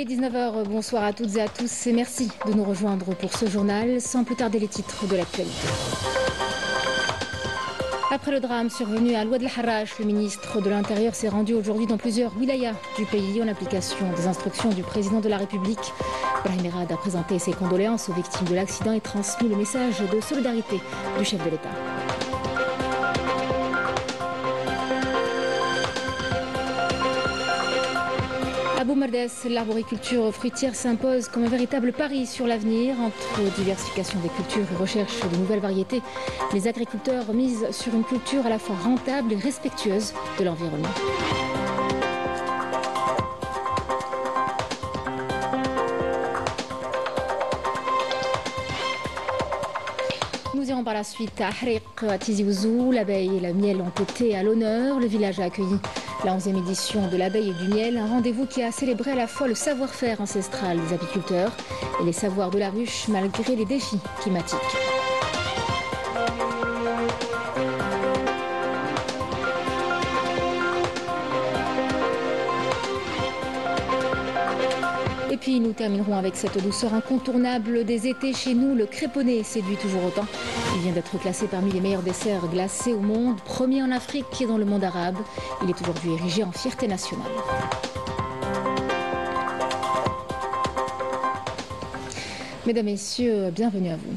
est 19 h, bonsoir à toutes et à tous et merci de nous rejoindre pour ce journal. Sans plus tarder les titres de l'actualité. Après le drame survenu à Oued El Harrach, le ministre de l'Intérieur s'est rendu aujourd'hui dans plusieurs wilayas du pays en application des instructions du président de la République. Brahim Erad a présenté ses condoléances aux victimes de l'accident et transmis le message de solidarité du chef de l'État. À Boumardès, l'arboriculture fruitière s'impose comme un véritable pari sur l'avenir. Entre diversification des cultures et recherche de nouvelles variétés, les agriculteurs misent sur une culture à la fois rentable et respectueuse de l'environnement. Nous irons par la suite à Hariq, à Tizi Ouzou. L'abeille et le miel ont été à l'honneur. Le village a accueilli la 11e édition de l'abeille et du miel, un rendez-vous qui a célébré à la fois le savoir-faire ancestral des apiculteurs et les savoirs de la ruche malgré les défis climatiques. Et puis nous terminerons avec cette douceur incontournable des étés chez nous. Le créponné séduit toujours autant. Il vient d'être classé parmi les meilleurs desserts glacés au monde, premier en Afrique et dans le monde arabe. Il est aujourd'hui érigé en fierté nationale. Mesdames, Messieurs, bienvenue à vous.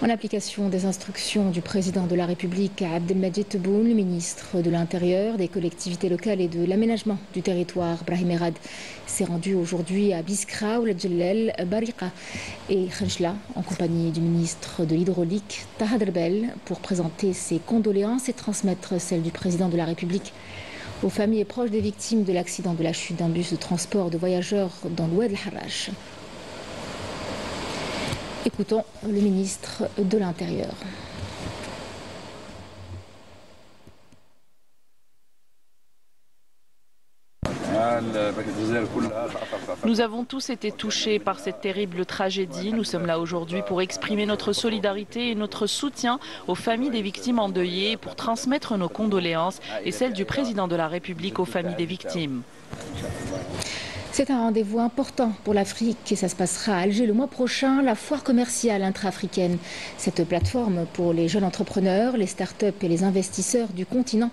En application des instructions du président de la République, Abdelmadjid Tebboune, le ministre de l'Intérieur, des collectivités locales et de l'aménagement du territoire, Brahim Erad, s'est rendu aujourd'hui à Biskra, Ouled Djellel, Bariqa et Khenchla, en compagnie du ministre de l'Hydraulique, Taha Derbel, pour présenter ses condoléances et transmettre celles du président de la République aux familles et proches des victimes de l'accident de la chute d'un bus de transport de voyageurs dans l'Oued El Harrach. Écoutons le ministre de l'Intérieur. Nous avons tous été touchés par cette terrible tragédie. Nous sommes là aujourd'hui pour exprimer notre solidarité et notre soutien aux familles des victimes endeuillées, pour transmettre nos condoléances et celles du président de la République aux familles des victimes. C'est un rendez-vous important pour l'Afrique et ça se passera à Alger le mois prochain, la foire commerciale intra-africaine. Cette plateforme pour les jeunes entrepreneurs, les start-up et les investisseurs du continent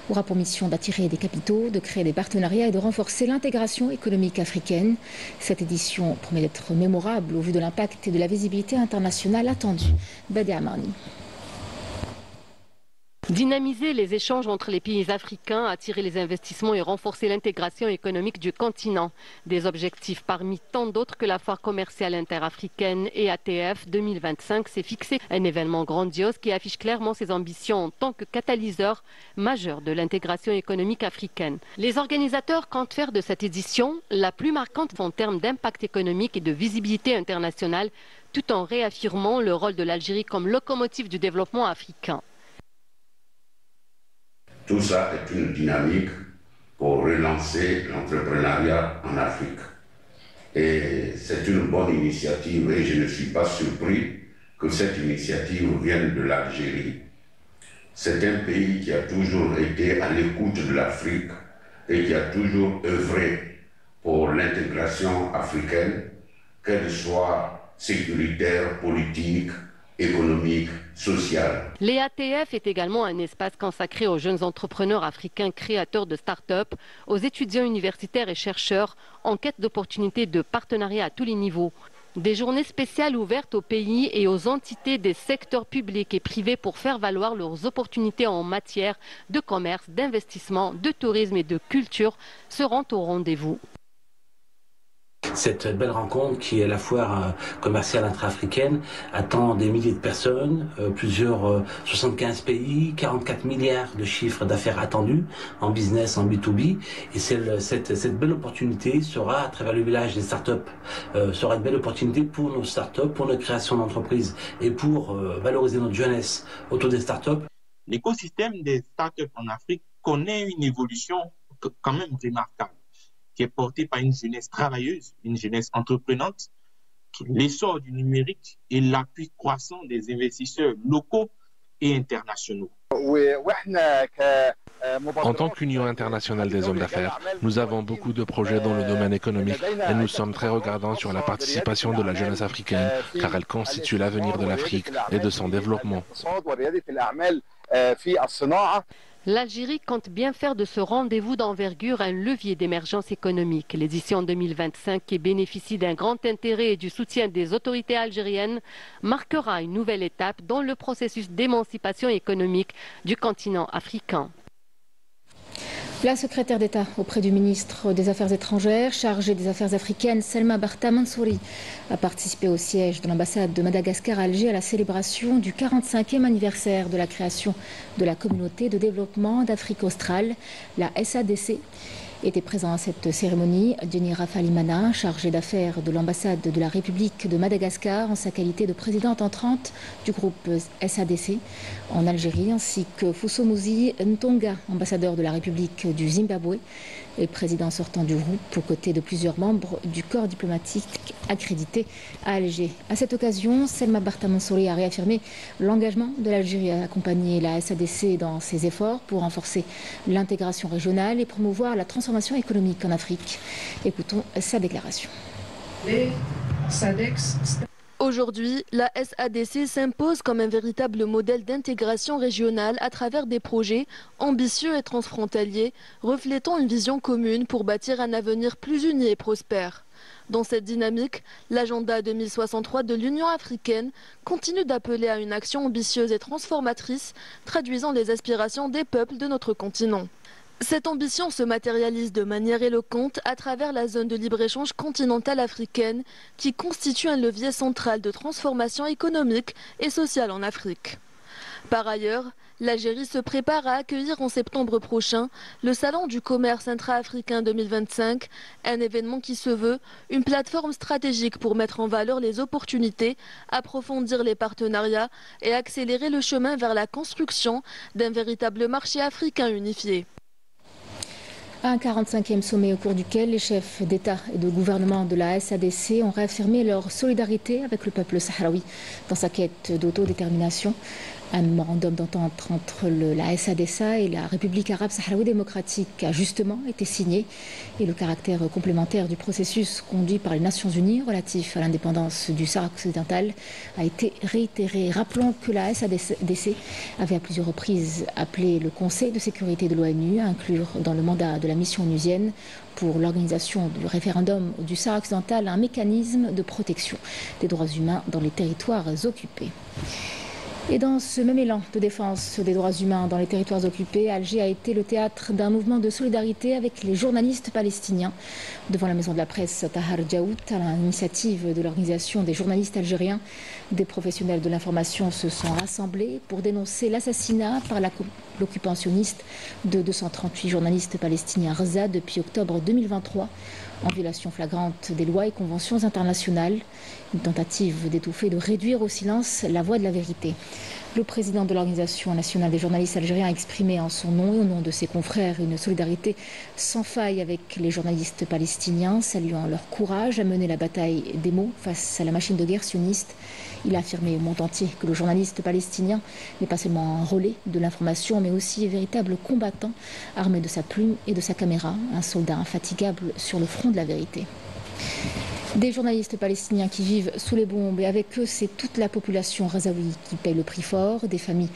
aura pour mission d'attirer des capitaux, de créer des partenariats et de renforcer l'intégration économique africaine. Cette édition promet d'être mémorable au vu de l'impact et de la visibilité internationale attendue. Badi Amarni. Dynamiser les échanges entre les pays africains, attirer les investissements et renforcer l'intégration économique du continent. Des objectifs parmi tant d'autres que la foire commerciale interafricaine et ATF 2025 s'est fixé. Un événement grandiose qui affiche clairement ses ambitions en tant que catalyseur majeur de l'intégration économique africaine. Les organisateurs comptent faire de cette édition la plus marquante en termes d'impact économique et de visibilité internationale, tout en réaffirmant le rôle de l'Algérie comme locomotive du développement africain. Tout ça est une dynamique pour relancer l'entrepreneuriat en Afrique. Et c'est une bonne initiative et je ne suis pas surpris que cette initiative vienne de l'Algérie. C'est un pays qui a toujours été à l'écoute de l'Afrique et qui a toujours œuvré pour l'intégration africaine, qu'elle soit sécuritaire, politique, économique, sociale. L'EATF est également un espace consacré aux jeunes entrepreneurs africains créateurs de start-up, aux étudiants universitaires et chercheurs en quête d'opportunités de partenariat à tous les niveaux. Des journées spéciales ouvertes aux pays et aux entités des secteurs publics et privés pour faire valoir leurs opportunités en matière de commerce, d'investissement, de tourisme et de culture seront au rendez-vous. Cette belle rencontre qui est la foire commerciale intra-africaine attend des milliers de personnes, 75 pays, 44 milliards de chiffres d'affaires attendus en business, en B2B. Et cette belle opportunité sera, à travers le village des startups, sera une belle opportunité pour nos startups, pour nos créations d'entreprises et pour valoriser notre jeunesse autour des startups. L'écosystème des startups en Afrique connaît une évolution quand même remarquable, qui est portée par une jeunesse travailleuse, une jeunesse entreprenante, l'essor du numérique et l'appui croissant des investisseurs locaux et internationaux. En tant qu'Union internationale des hommes d'affaires, nous avons beaucoup de projets dans le domaine économique et nous sommes très regardants sur la participation de la jeunesse africaine car elle constitue l'avenir de l'Afrique et de son développement. L'Algérie compte bien faire de ce rendez-vous d'envergure un levier d'émergence économique. L'édition 2025, qui bénéficie d'un grand intérêt et du soutien des autorités algériennes, marquera une nouvelle étape dans le processus d'émancipation économique du continent africain. La secrétaire d'État auprès du ministre des Affaires étrangères, chargée des Affaires africaines, Selma Barta Mansouri, a participé au siège de l'ambassade de Madagascar à Alger à la célébration du 45e anniversaire de la création de la communauté de développement d'Afrique australe, la SADC. Était présent à cette cérémonie Jenny Rafalimana, chargée d'affaires de l'ambassade de la République de Madagascar en sa qualité de présidente entrante du groupe SADC en Algérie, ainsi que Fusumuzi Ntonga, ambassadeur de la République du Zimbabwe et président sortant du groupe, aux côtés de plusieurs membres du corps diplomatique accrédité à Alger. À cette occasion, Selma Barta Mansouri a réaffirmé l'engagement de l'Algérie à accompagner la SADC dans ses efforts pour renforcer l'intégration régionale et promouvoir la transformation économique en Afrique. Écoutons sa déclaration. Aujourd'hui, la SADC s'impose comme un véritable modèle d'intégration régionale à travers des projets ambitieux et transfrontaliers, reflétant une vision commune pour bâtir un avenir plus uni et prospère. Dans cette dynamique, l'agenda 2063 de l'Union africaine continue d'appeler à une action ambitieuse et transformatrice, traduisant les aspirations des peuples de notre continent. Cette ambition se matérialise de manière éloquente à travers la zone de libre-échange continentale africaine qui constitue un levier central de transformation économique et sociale en Afrique. Par ailleurs, l'Algérie se prépare à accueillir en septembre prochain le Salon du commerce intra-africain 2025, un événement qui se veut une plateforme stratégique pour mettre en valeur les opportunités, approfondir les partenariats et accélérer le chemin vers la construction d'un véritable marché africain unifié. Un 45e sommet au cours duquel les chefs d'État et de gouvernement de la SADC ont réaffirmé leur solidarité avec le peuple sahraoui dans sa quête d'autodétermination. Un mémorandum d'entente entre la SADC et la République arabe sahraoui démocratique a justement été signé et le caractère complémentaire du processus conduit par les Nations Unies relatif à l'indépendance du Sahara occidental a été réitéré. Rappelons que la SADC avait à plusieurs reprises appelé le Conseil de sécurité de l'ONU à inclure dans le mandat de la mission onusienne pour l'organisation du référendum du Sahara occidental un mécanisme de protection des droits humains dans les territoires occupés. Et dans ce même élan de défense des droits humains dans les territoires occupés, Alger a été le théâtre d'un mouvement de solidarité avec les journalistes palestiniens. Devant la maison de la presse Tahar Djaout, à l'initiative de l'organisation des journalistes algériens, des professionnels de l'information se sont rassemblés pour dénoncer l'assassinat par l'occupationniste de 238 journalistes palestiniens Rza depuis octobre 2023. En violation flagrante des lois et conventions internationales, une tentative d'étouffer, de réduire au silence la voix de la vérité. Le président de l'Organisation nationale des journalistes algériens a exprimé en son nom et au nom de ses confrères une solidarité sans faille avec les journalistes palestiniens, saluant leur courage à mener la bataille des mots face à la machine de guerre sioniste. Il a affirmé au monde entier que le journaliste palestinien n'est pas seulement un relais de l'information, mais aussi un véritable combattant armé de sa plume et de sa caméra, un soldat infatigable sur le front de la vérité. Des journalistes palestiniens qui vivent sous les bombes et avec eux c'est toute la population razaoui qui paye le prix fort. Des familles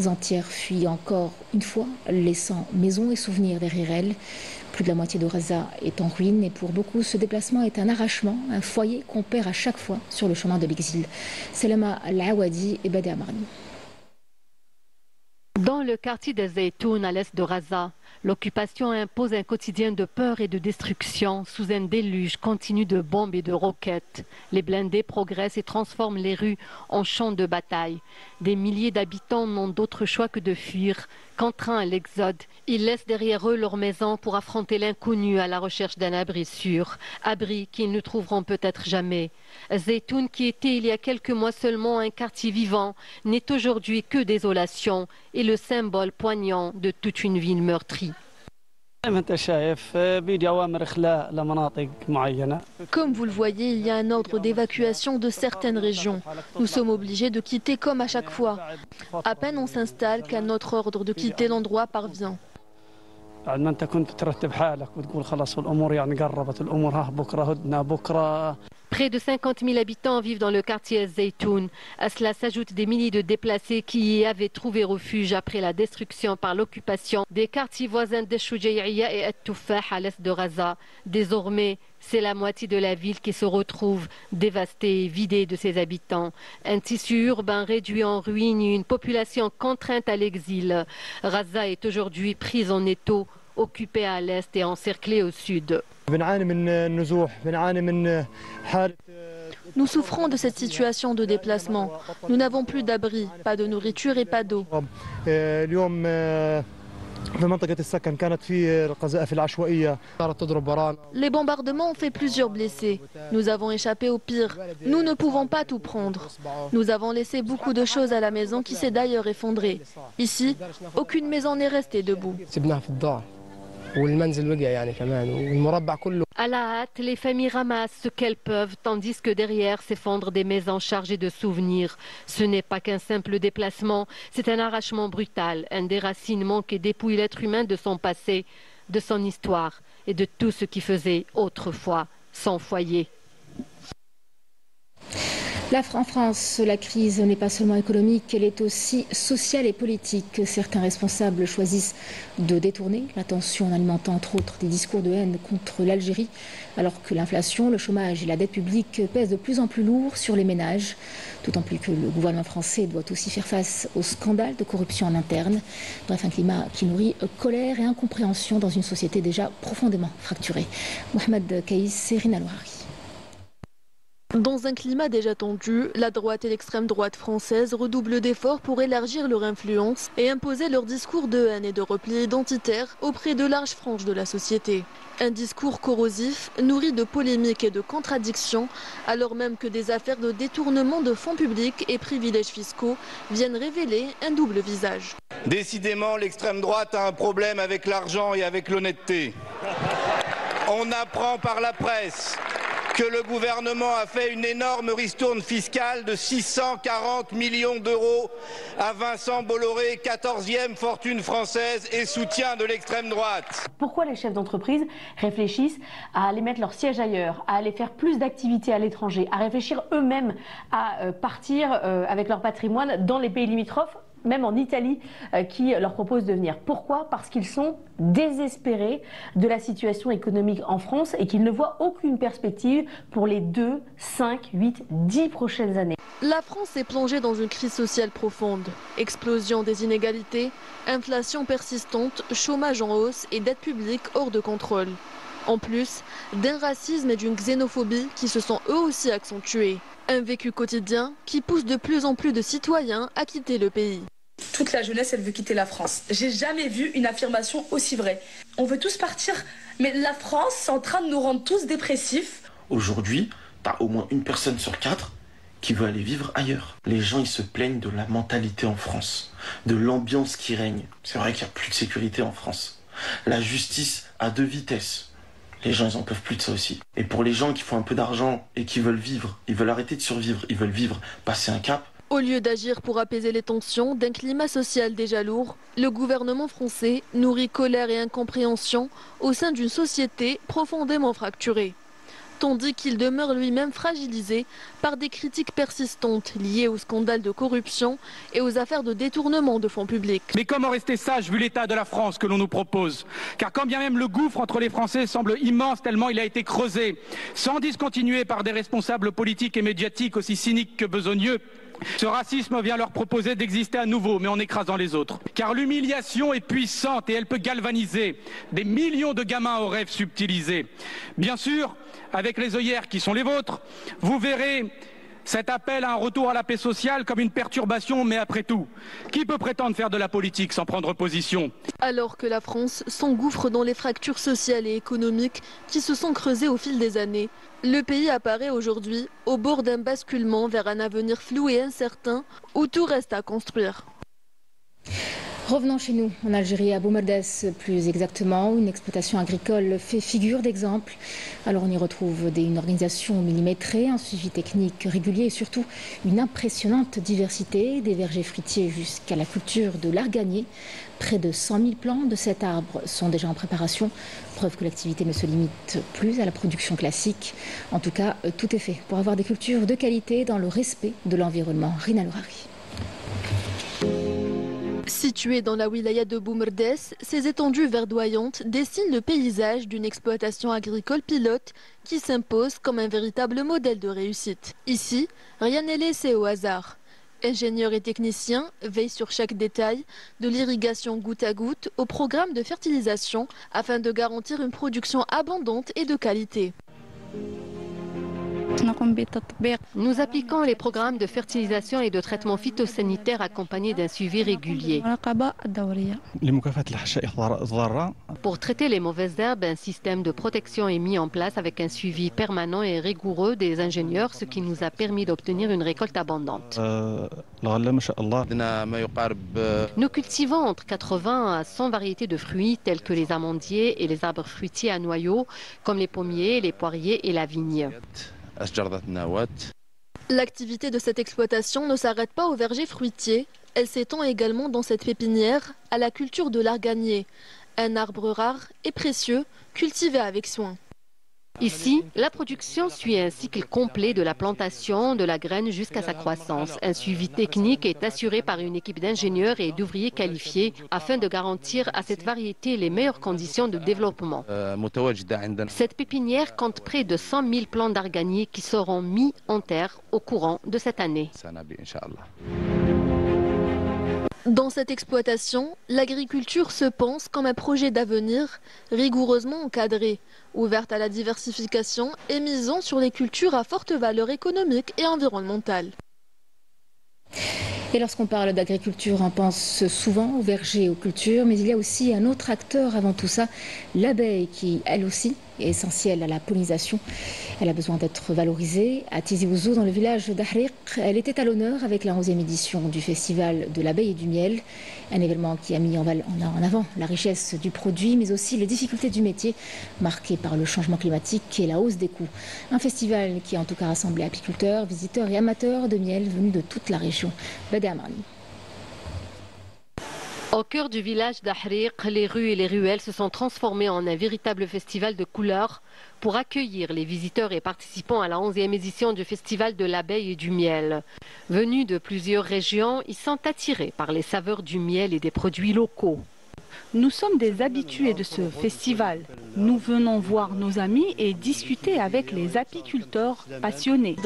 entières fuient encore une fois, laissant maison et souvenirs derrière elles. Plus de la moitié de Raza est en ruine et pour beaucoup ce déplacement est un arrachement, un foyer qu'on perd à chaque fois sur le chemin de l'exil. Selma Al-Awadi et Badé Amarni. Dans le quartier de Zeytoun, à l'est de Raza, l'occupation impose un quotidien de peur et de destruction sous un déluge continu de bombes et de roquettes. Les blindés progressent et transforment les rues en champs de bataille. Des milliers d'habitants n'ont d'autre choix que de fuir, contraints à l'exode. Ils laissent derrière eux leur maison pour affronter l'inconnu à la recherche d'un abri sûr. Abri qu'ils ne trouveront peut-être jamais. Zeytoun, qui était il y a quelques mois seulement un quartier vivant, n'est aujourd'hui que désolation et le symbole poignant de toute une ville meurtrie. Comme vous le voyez, il y a un ordre d'évacuation de certaines régions. Nous sommes obligés de quitter comme à chaque fois. À peine on s'installe qu'un autre ordre de quitter l'endroit parvient. Près de 50 000 habitants vivent dans le quartier Zeytoun. À cela s'ajoutent des milliers de déplacés qui y avaient trouvé refuge après la destruction par l'occupation des quartiers voisins d'Eshoujaïa et At-Toufah à l'est de Raza. Désormais, c'est la moitié de la ville qui se retrouve dévastée et vidée de ses habitants. Un tissu urbain réduit en ruine et une population contrainte à l'exil. Raza est aujourd'hui prise en étau, occupée à l'est et encerclée au sud. Nous souffrons de cette situation de déplacement. Nous n'avons plus d'abri, pas de nourriture et pas d'eau. Les bombardements ont fait plusieurs blessés. Nous avons échappé au pire. Nous ne pouvons pas tout prendre. Nous avons laissé beaucoup de choses à la maison qui s'est d'ailleurs effondrée. Ici, aucune maison n'est restée debout. À la hâte, les familles ramassent ce qu'elles peuvent, tandis que derrière s'effondrent des maisons chargées de souvenirs. Ce n'est pas qu'un simple déplacement, c'est un arrachement brutal, un déracinement qui dépouille l'être humain de son passé, de son histoire et de tout ce qui faisait autrefois son foyer. En France, la crise n'est pas seulement économique, elle est aussi sociale et politique. Certains responsables choisissent de détourner l'attention en alimentant entre autres des discours de haine contre l'Algérie, alors que l'inflation, le chômage et la dette publique pèsent de plus en plus lourd sur les ménages. D'autant plus que le gouvernement français doit aussi faire face aux scandales de corruption en interne. Bref, un climat qui nourrit colère et incompréhension dans une société déjà profondément fracturée. Mohamed Kaïs et Rina Louari. Dans un climat déjà tendu, la droite et l'extrême droite française redoublent d'efforts pour élargir leur influence et imposer leur discours de haine et de repli identitaire auprès de larges franges de la société. Un discours corrosif, nourri de polémiques et de contradictions, alors même que des affaires de détournement de fonds publics et privilèges fiscaux viennent révéler un double visage. Décidément, l'extrême droite a un problème avec l'argent et avec l'honnêteté. On apprend par la presse que le gouvernement a fait une énorme ristourne fiscale de 640 millions d'euros à Vincent Bolloré, 14e fortune française et soutien de l'extrême droite. Pourquoi les chefs d'entreprise réfléchissent à aller mettre leur siège ailleurs, à aller faire plus d'activités à l'étranger, à réfléchir eux-mêmes à partir avec leur patrimoine dans les pays limitrophes, même en Italie, qui leur propose de venir. Pourquoi? Parce qu'ils sont désespérés de la situation économique en France et qu'ils ne voient aucune perspective pour les 2, 5, 8, 10 prochaines années. La France est plongée dans une crise sociale profonde. Explosion des inégalités, inflation persistante, chômage en hausse et dette publique hors de contrôle. En plus, d'un racisme et d'une xénophobie qui se sont eux aussi accentués. Un vécu quotidien qui pousse de plus en plus de citoyens à quitter le pays. Toute la jeunesse, elle veut quitter la France. J'ai jamais vu une affirmation aussi vraie. On veut tous partir, mais la France, c'est en train de nous rendre tous dépressifs. Aujourd'hui, t'as au moins une personne sur 4 qui veut aller vivre ailleurs. Les gens, ils se plaignent de la mentalité en France, de l'ambiance qui règne. C'est vrai qu'il n'y a plus de sécurité en France. La justice à 2 vitesses. Les gens, ils en peuvent plus de ça aussi. Et pour les gens qui font un peu d'argent et qui veulent vivre, ils veulent arrêter de survivre, ils veulent vivre, passer un cap. Au lieu d'agir pour apaiser les tensions d'un climat social déjà lourd, le gouvernement français nourrit colère et incompréhension au sein d'une société profondément fracturée. Tandis qu'il demeure lui-même fragilisé par des critiques persistantes liées aux scandales de corruption et aux affaires de détournement de fonds publics. Mais comment rester sage vu l'état de la France que l'on nous propose? Car quand bien même le gouffre entre les Français semble immense tellement il a été creusé, sans discontinuer par des responsables politiques et médiatiques aussi cyniques que besogneux, ce racisme vient leur proposer d'exister à nouveau, mais en écrasant les autres. Car l'humiliation est puissante et elle peut galvaniser des millions de gamins aux rêves subtilisés. Bien sûr, avec les œillères qui sont les vôtres, vous verrez cet appel à un retour à la paix sociale comme une perturbation, mais après tout, qui peut prétendre faire de la politique sans prendre position? Alors que la France s'engouffre dans les fractures sociales et économiques qui se sont creusées au fil des années, le pays apparaît aujourd'hui au bord d'un basculement vers un avenir flou et incertain où tout reste à construire. Revenons chez nous, en Algérie, à Boumerdès plus exactement, où une exploitation agricole fait figure d'exemple. Alors on y retrouve une organisation millimétrée, un suivi technique régulier et surtout une impressionnante diversité, des vergers fruitiers jusqu'à la culture de l'arganier. Près de 100 000 plants de cet arbre sont déjà en préparation, preuve que l'activité ne se limite plus à la production classique. En tout cas, tout est fait pour avoir des cultures de qualité dans le respect de l'environnement. Rina Lourari. Située dans la wilaya de Boumerdès, ces étendues verdoyantes dessinent le paysage d'une exploitation agricole pilote qui s'impose comme un véritable modèle de réussite. Ici, rien n'est laissé au hasard. Ingénieurs et techniciens veillent sur chaque détail, de l'irrigation goutte à goutte au programme de fertilisation afin de garantir une production abondante et de qualité. Nous appliquons les programmes de fertilisation et de traitement phytosanitaire accompagnés d'un suivi régulier. Pour traiter les mauvaises herbes, un système de protection est mis en place avec un suivi permanent et rigoureux des ingénieurs, ce qui nous a permis d'obtenir une récolte abondante. Nous cultivons entre 80 à 100 variétés de fruits tels que les amandiers et les arbres fruitiers à noyaux, comme les pommiers, les poiriers et la vigne. L'activité de cette exploitation ne s'arrête pas aux vergers fruitiers. Elle s'étend également dans cette pépinière à la culture de l'arganier, un arbre rare et précieux cultivé avec soin. Ici, la production suit un cycle complet de la plantation de la graine jusqu'à sa croissance. Un suivi technique est assuré par une équipe d'ingénieurs et d'ouvriers qualifiés afin de garantir à cette variété les meilleures conditions de développement. Cette pépinière compte près de 100 000 plants d'arganier qui seront mis en terre au courant de cette année. Dans cette exploitation, l'agriculture se pense comme un projet d'avenir rigoureusement encadré, ouverte à la diversification et misant sur les cultures à forte valeur économique et environnementale. Et lorsqu'on parle d'agriculture, on pense souvent aux vergers et aux cultures, mais il y a aussi un autre acteur avant tout ça, l'abeille qui, elle aussi, est essentielle à la pollinisation. Elle a besoin d'être valorisée. À Tizi Ouzou, dans le village d'Ahriq, elle était à l'honneur avec la 11e édition du Festival de l'abeille et du miel. Un événement qui a mis en avant la richesse du produit, mais aussi les difficultés du métier, marquées par le changement climatique et la hausse des coûts. Un festival qui a en tout cas rassemblé apiculteurs, visiteurs et amateurs de miel venus de toute la région. Bada Amrani. Au cœur du village d'Ahriq, les rues et les ruelles se sont transformées en un véritable festival de couleurs pour accueillir les visiteurs et participants à la 11e édition du Festival de l'abeille et du miel. Venus de plusieurs régions, ils sont attirés par les saveurs du miel et des produits locaux. Nous sommes des habitués de ce festival. Nous venons voir nos amis et discuter avec les apiculteurs passionnés.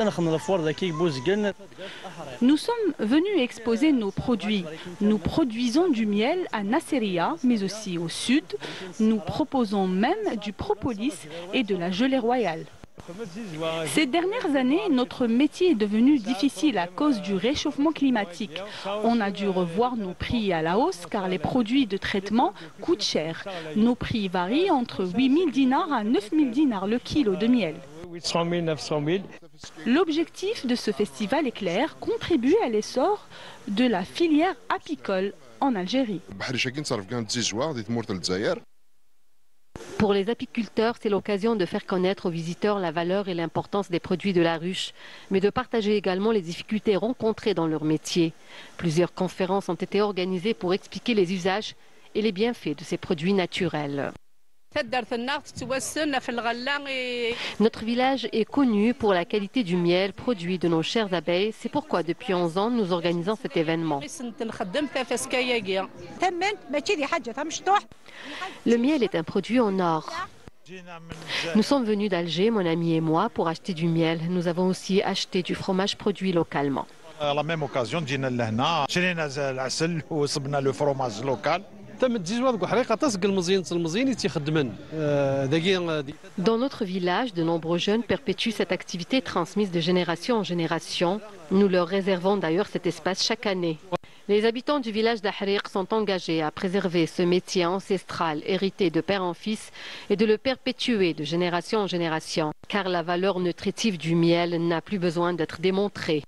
Nous sommes venus exposer nos produits. Nous produisons du miel à Nasseria, mais aussi au sud. Nous proposons même du propolis et de la gelée royale. Ces dernières années, notre métier est devenu difficile à cause du réchauffement climatique. On a dû revoir nos prix à la hausse car les produits de traitement coûtent cher. Nos prix varient entre 8 000 dinars à 9 000 dinars le kilo de miel. L'objectif de ce festival est clair, contribuer à l'essor de la filière apicole en Algérie. Pour les apiculteurs, c'est l'occasion de faire connaître aux visiteurs la valeur et l'importance des produits de la ruche, mais de partager également les difficultés rencontrées dans leur métier. Plusieurs conférences ont été organisées pour expliquer les usages et les bienfaits de ces produits naturels. Notre village est connu pour la qualité du miel produit de nos chères abeilles. C'est pourquoi depuis 11 ans, nous organisons cet événement. Le miel est un produit en or. Nous sommes venus d'Alger, mon ami et moi, pour acheter du miel. Nous avons aussi acheté du fromage produit localement. À la même occasion, le fromage local. Dans notre village, de nombreux jeunes perpétuent cette activité transmise de génération en génération. Nous leur réservons d'ailleurs cet espace chaque année. Les habitants du village d'Ahriq sont engagés à préserver ce métier ancestral hérité de père en fils et de le perpétuer de génération en génération, car la valeur nutritive du miel n'a plus besoin d'être démontrée.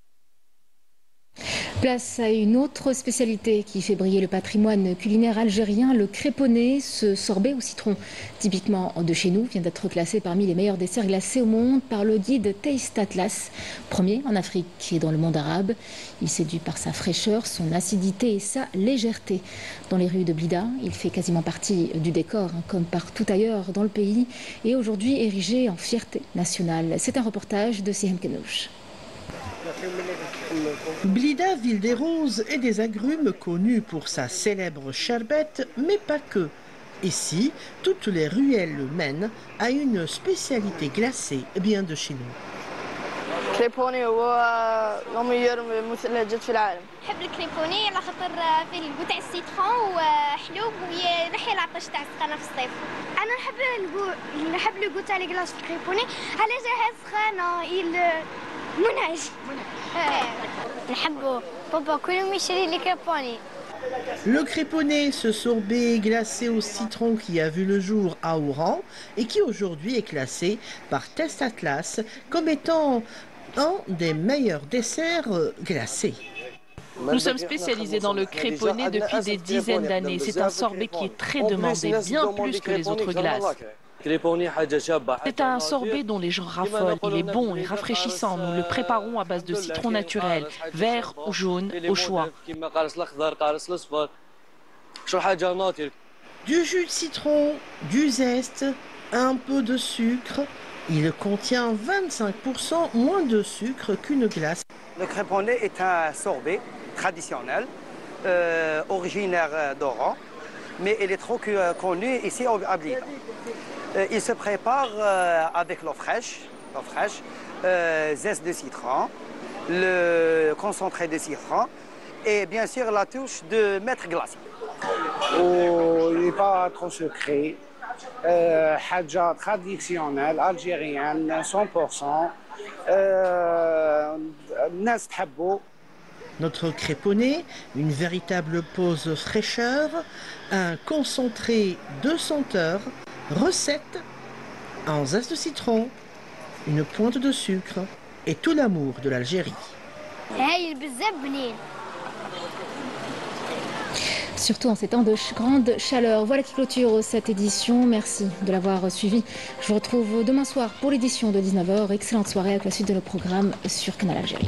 Place à une autre spécialité qui fait briller le patrimoine culinaire algérien, le créponné, ce sorbet au citron typiquement de chez nous, vient d'être classé parmi les meilleurs desserts glacés au monde par le guide Taste Atlas, premier en Afrique et dans le monde arabe. Il séduit par sa fraîcheur, son acidité et sa légèreté. Dans les rues de Blida, il fait quasiment partie du décor, comme partout ailleurs dans le pays, et aujourd'hui érigé en fierté nationale. C'est un reportage de Sihem Kenouch. Blida, ville des roses et des agrumes, connue pour sa célèbre charbette, mais pas que. Ici, toutes les ruelles mènent à une spécialité glacée bien de chez nous. الكريبوني هو ميور مثلجات في العالم. نحب الكريبوني على خاطر فيه الجو تاع السيترون وحلو وينحي العطش تاع السخانه في الصيف. انا نحب الجو تاع لي كلاص في الكريبوني على جهه سخانه منعش. نحبو بابا كل يشري لي كريبوني. Le créponné, ce sorbet glacé au citron qui a vu le jour à Oran et qui aujourd'hui est classé par Taste Atlas comme étant un des meilleurs desserts glacés. Nous sommes spécialisés dans le créponné depuis des dizaines d'années. C'est un sorbet qui est très demandé, bien plus que les autres glaces. C'est un sorbet dont les gens raffolent. Il est bon et rafraîchissant. Nous le préparons à base de citron naturel, vert ou jaune, au choix. Du jus de citron, du zeste, un peu de sucre. Il contient 25% moins de sucre qu'une glace. Le créponné est un sorbet traditionnel, originaire d'Oran, mais il est trop connu ici à Blida. Il se prépare avec l'eau fraîche, zeste de citron, le concentré de citron et bien sûr la touche de maître glacier. Il n'est pas trop sucré, hadja traditionnelle algérienne 100%, nas thabou. Notre créponné, une véritable pause fraîcheur, un concentré de senteur, recette, un zeste de citron, une pointe de sucre et tout l'amour de l'Algérie. Surtout en ces temps de grande chaleur. Voilà qui clôture cette édition. Merci de l'avoir suivi. Je vous retrouve demain soir pour l'édition de 19h. Excellente soirée avec la suite de nos programmes sur Canal Algérie.